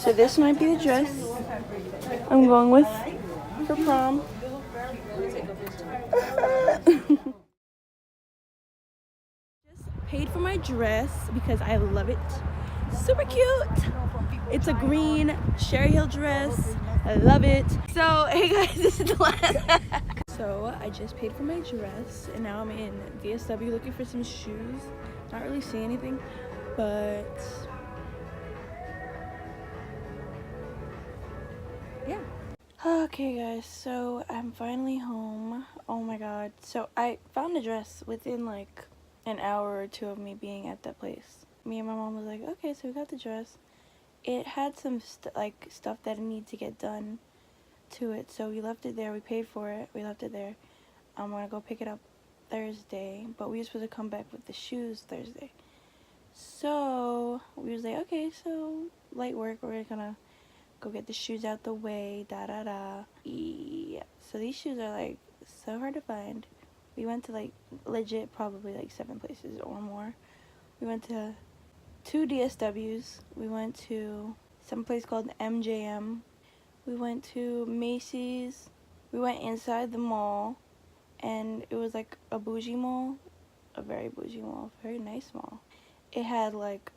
So this might be the dress I'm going with for prom. Just paid for my dress because I love it. Super cute. It's a green Sherry Hill dress. I love it. So hey guys, this is the last. So I just paid for my dress and now I'm in DSW looking for some shoes. Not really seeing anything, but yeah. Okay guys, so I'm finally home. Oh my god. So I found a dress within like an hour or two of me being at that place. Me and my mom was like, okay, so we got the dress. It had some stuff that needed to get done to it, so we left it there. We paid for it. We left it there. I'm gonna go pick it up Thursday, but we were supposed to come back with the shoes Thursday. So we was like, okay, so light work. We're gonna go get the shoes out the way. Yeah. So these shoes are like so hard to find. We went to like legit probably like 7 places or more. We went to 2 DSWs. We went to some place called MJM. We went to Macy's. We went inside the mall, and it was like a bougie mall, a very bougie mall, very nice mall. It had like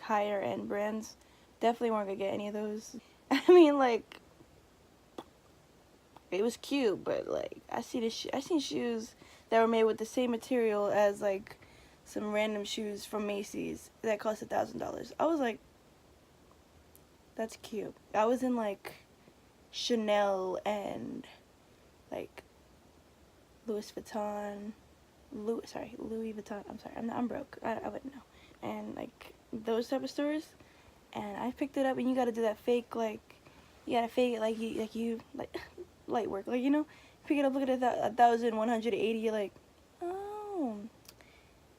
higher end brands. Definitely weren't gonna get any of those. I mean, like, it was cute, but like I seen shoes that were made with the same material as like some random shoes from Macy's that cost $1,000. I was like, that's cute. I was in like Chanel and like Louis Vuitton. Louis Vuitton. I'm sorry, I'm broke. I wouldn't know. And like those type of stores. And I picked it up, and you gotta do that fake, like, you gotta fake it like you light work, like, you know, pick it up, look at it, 1,180, you're like, oh,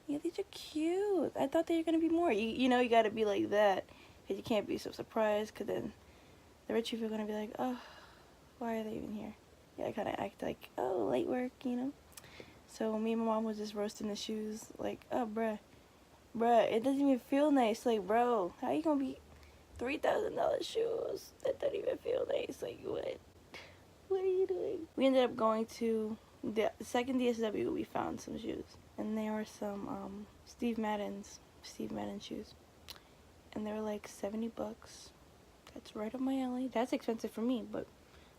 yeah, these are cute. I thought they were gonna be more. You know, you gotta be like that, because you can't be so surprised, because then the rich people are gonna be like, oh, why are they even here? Yeah, I kind of act like, oh, light work, you know. So me and my mom was just roasting the shoes, like, oh, bruh, it doesn't even feel nice. Like, bro, how you gonna be $3,000 shoes that don't even feel nice? Like, what are you doing? We ended up going to the second DSW. We found some shoes, and there were some Steve Madden shoes, and they were like $70. That's right up my alley. That's expensive for me, but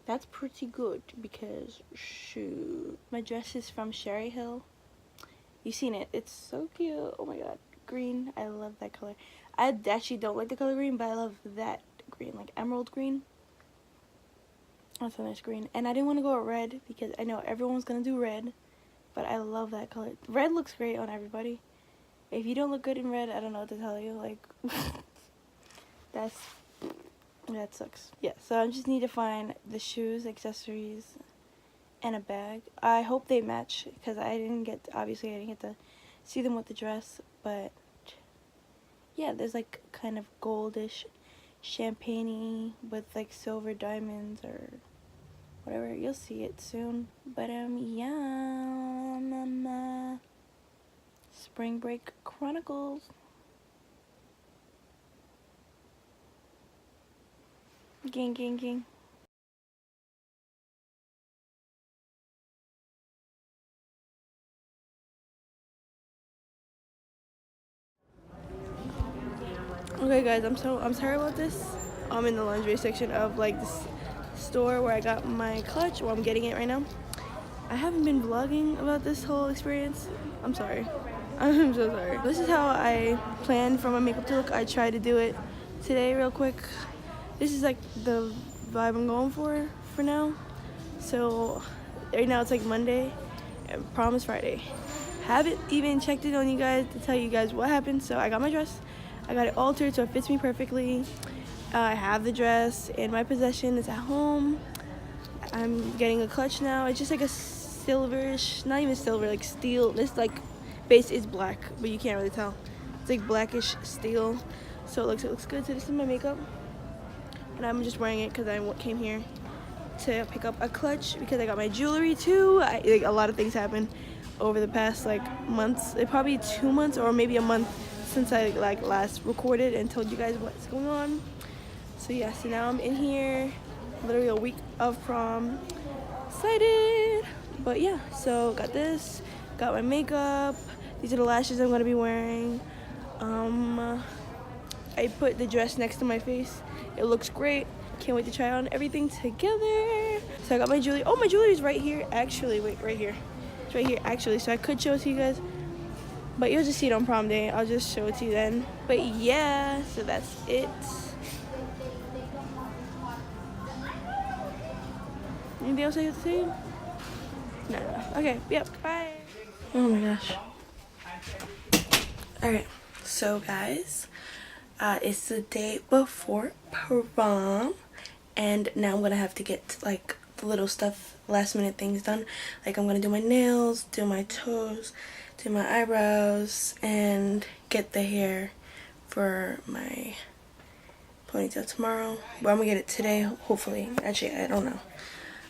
that's pretty good because shoot, my dress is from Sherry Hill. You've seen it. It's so cute. Oh my god. Green. I love that color. I actually don't like the color green, but I love that green, like emerald green. That's a nice green. And I didn't want to go with red because I know everyone's gonna do red, but I love that color. Red looks great on everybody. If you don't look good in red, I don't know what to tell you. Like, that sucks. Yeah, so I just need to find the shoes, accessories, and a bag. I hope they match because obviously I didn't get to see them with the dress, but yeah, there's like kind of goldish champagne-y with like silver diamonds or whatever. You'll see it soon. But yeah, Spring Break Chronicles. Gang. Okay guys, I'm sorry about this. I'm in the lingerie section of like this store where I got my clutch, or I'm getting it right now. I haven't been vlogging about this whole experience. I'm sorry. I'm so sorry. This is how I planned for my makeup to look. I tried to do it today real quick. This is like the vibe I'm going for now. So right now it's like Monday and prom is Friday. Haven't even checked it on you guys to tell you guys what happened. So I got my dress. I got it altered so it fits me perfectly. I have the dress in my possession. It's at home. I'm getting a clutch now. It's just like a silverish, not even silver, like steel. This like base is black, but you can't really tell. It's like blackish steel. So it looks good. So this is my makeup. And I'm just wearing it because I came here to pick up a clutch because I got my jewelry too. Like a lot of things happened over the past like months. Probably 2 months or maybe a month since I like last recorded and told you guys what's going on. So yeah, so now I'm in here, literally a week of prom. Excited. But yeah, so got this, got my makeup. These are the lashes I'm gonna be wearing. I put the dress next to my face. It looks great. Can't wait to try on everything together. So I got my jewelry. Oh, my jewelry is right here. Actually, wait, right here. It's right here, actually. So I could show it to you guys. But you'll just see it on prom day. I'll just show it to you then. But yeah, so that's it. Anything else I have to say? No. Okay, yep, bye. Oh my gosh. Alright, so guys, it's the day before prom. And now I'm gonna have to get like the little stuff, last minute things done. Like I'm gonna do my nails, do my toes, do my eyebrows, and get the hair for my ponytail tomorrow. But I'm gonna get it today, hopefully. Actually, I don't know.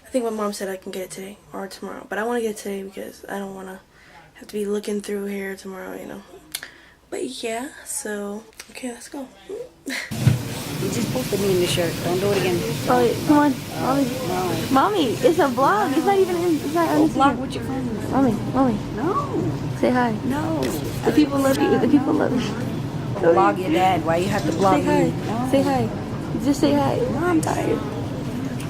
I think my mom said I can get it today or tomorrow. But I want to get it today because I don't want to have to be looking through hair tomorrow, you know. But yeah, so, okay, let's go. You just posted me in the shirt. Don't do it again. Oh, come on. Mommy. No. Mommy, it's a vlog. It's not even in, it's not on Vlog with your friends. Mommy. No. Say hi. No. The people love you. The people love you. Vlog your dad. Why you have to vlog Say hi. me? No. Say hi. Just say hi. No, I'm tired.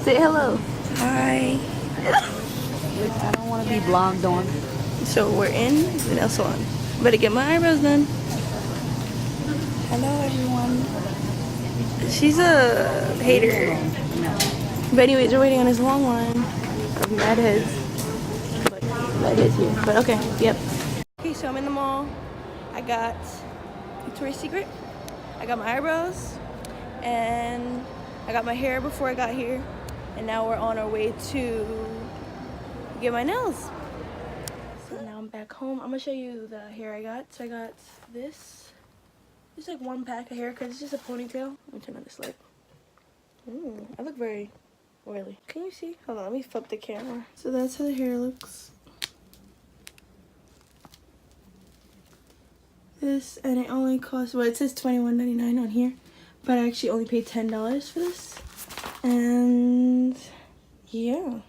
Say hello. Hi. I don't want to be vlogged on. So we're in the nail salon. Better get my eyebrows done. Hello, everyone. She's a hater. No. But anyways, we're waiting on this long line of mad heads. Mad heads here. But okay, yep. Okay, so I'm in the mall. I got Victoria's Secret. I got my eyebrows. And I got my hair before I got here. And now we're on our way to get my nails. So now I'm back home. I'm gonna show you the hair I got. So I got this. It's like one pack of hair because it's just a ponytail. Let me turn on this light. Ooh, I look very oily. Can you see? Hold on, let me flip the camera. So that's how the hair looks. This, and it only costs, well, it says $21.99 on here, but I actually only paid $10 for this. And yeah.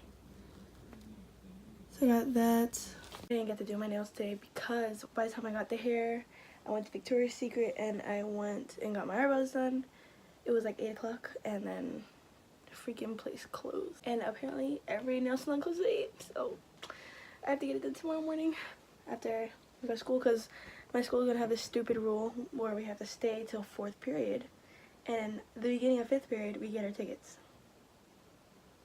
So I got that. I didn't get to do my nails today because by the time I got the hair, I went to Victoria's Secret and I went and got my eyebrows done. It was like 8 o'clock and then the freaking place closed. And apparently every nail salon closes at 8. So I have to get it done tomorrow morning after I go to school because my school is going to have this stupid rule where we have to stay till 4th period. And the beginning of 5th period, we get our tickets.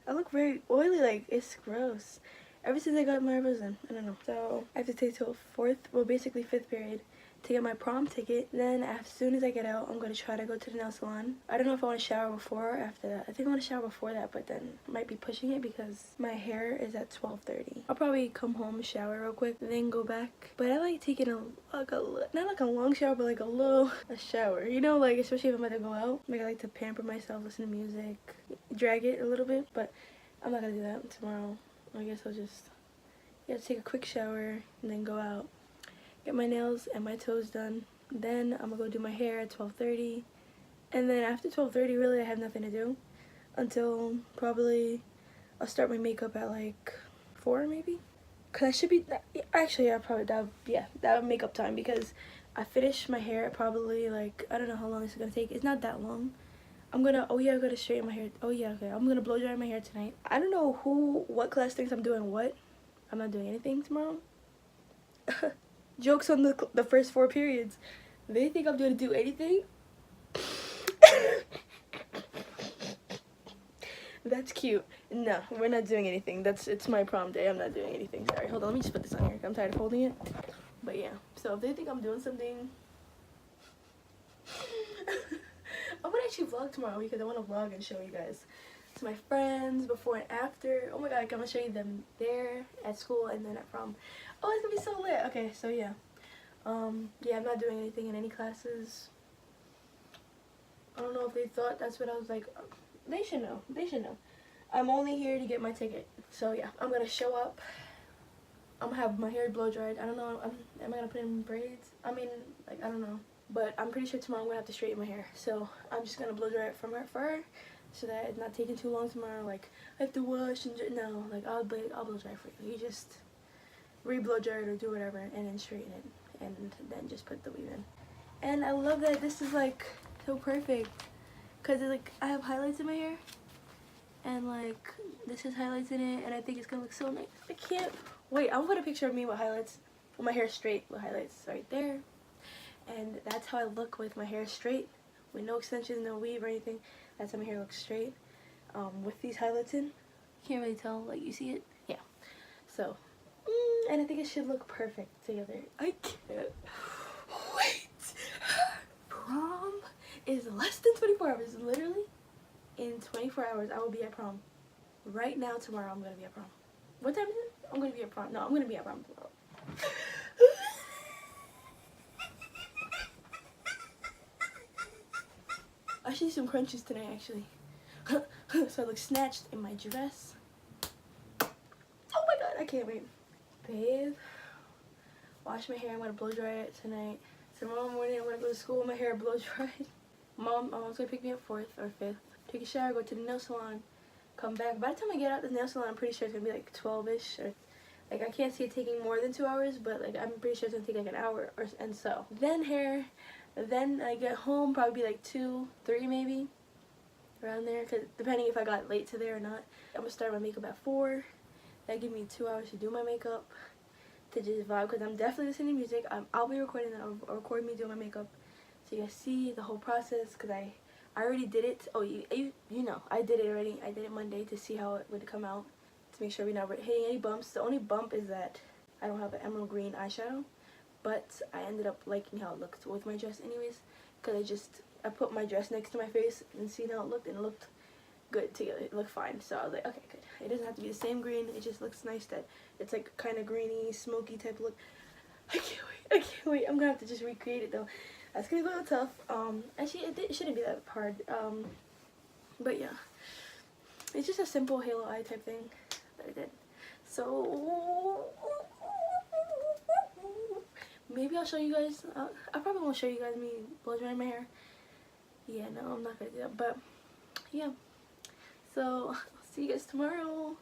I look very oily, like it's gross. Ever since I got my eyebrows done, I don't know. So I have to stay till 4th, well basically 5th period to get my prom ticket. Then as soon as I get out, I'm going to try to go to the nail salon. I don't know if I want to shower before or after that. I think I want to shower before that, but then I might be pushing it because my hair is at 12:30. I'll probably come home, shower real quick, then go back. But I like taking not like a long shower, but like a shower. You know, like especially if I'm about to go out. Like I like to pamper myself, listen to music, drag it a little bit. But I'm not going to do that tomorrow. I guess I'll just take a quick shower and then go out. Get my nails and my toes done. Then I'm gonna go do my hair at 12:30. And then after 12:30, really I have nothing to do until probably I'll start my makeup at like 4 maybe. Cause I should be, actually I probably, that would make up time because I finished my hair at probably like, I don't know how long this is gonna take. It's not that long. I'm gonna, oh yeah, I gotta straighten my hair. Oh yeah, okay. I'm gonna blow dry my hair tonight. I don't know what class thinks I'm doing what. I'm not doing anything tomorrow. Jokes on the first 4 periods. They think I'm going to do anything. That's cute. No, we're not doing anything. It's my prom day. I'm not doing anything. Sorry. Hold on. Let me just put this on here. I'm tired of holding it. But yeah. So if they think I'm doing something, I would actually vlog tomorrow because I want to vlog and show you guys to my friends before and after. Oh my god, I'm gonna show you them there at school and then at prom. Oh, it's gonna be so lit. Okay, so yeah. Yeah, I'm not doing anything in any classes. I don't know if they thought that's what I was like. They should know. They should know. I'm only here to get my ticket. So yeah, I'm gonna show up. I'm gonna have my hair blow dried. I don't know. Am I gonna put it in braids? I mean, like, I don't know. but I'm pretty sure tomorrow I'm gonna have to straighten my hair. So I'm just gonna blow dry it from her for her, so that it's not taking too long tomorrow. Like I have to wash and no, like I'll blow dry for you. You just re-blow dry it or do whatever, and then straighten it, and then just put the weave in. And I love that this is like so perfect, cause it's like I have highlights in my hair, and like this has highlights in it, and I think it's gonna look so nice. I can't wait. I'll put a picture of me with highlights, with my hair straight with highlights right there. And that's how I look with my hair straight, with no extensions, no weave or anything. That's how my hair looks straight, with these highlights in. Can't really tell, like you see it? Yeah. So, and I think it should look perfect together. I can't wait. Prom is less than 24 hours. Literally, in 24 hours, I will be at prom. Right now, tomorrow, I'm going to be at prom. What time is it? I'm going to be at prom. No, I'm going to be at prom tomorrow. I should do some crunches tonight, actually. So I look snatched in my dress. Oh my god, I can't wait. Babe, wash my hair. I'm gonna blow dry it tonight. Tomorrow morning, I'm gonna go to school with my hair blow dried. My mom's gonna pick me up 4th or 5th. Take a shower, go to the nail salon, come back. By the time I get out the nail salon, I'm pretty sure it's gonna be like 12-ish. Or, like, I can't see it taking more than 2 hours, but like I'm pretty sure it's gonna take like an hour or and so. Then hair. Then I get home, probably be like 2, 3 maybe, around there, cause depending if I got late to there or not. I'm gonna start my makeup at 4. That give me 2 hours to do my makeup, to just vibe, cause I'm definitely listening to music. I'll be recording that. I'll record me doing my makeup, so you guys see the whole process. Cause I already did it. Oh, you know, I did it already. I did it Monday to see how it would come out, to make sure we're not hitting any bumps. The only bump is that I don't have an emerald green eyeshadow. But I ended up liking how it looked with my dress anyways, because I put my dress next to my face and seen how it looked, and it looked good together. It looked fine. So I was like, okay, good. It doesn't have to be the same green. It just looks nice that it's like kind of greeny, smoky type look. I can't wait. I can't wait. I'm gonna have to just recreate it though. That's gonna be a little tough. Actually, it shouldn't be that hard. But yeah, it's just a simple halo eye type thing that I did. So maybe I'll show you guys. I probably won't show you guys me blow drying my hair. Yeah, no, I'm not gonna do that. But yeah, so I'll see you guys tomorrow.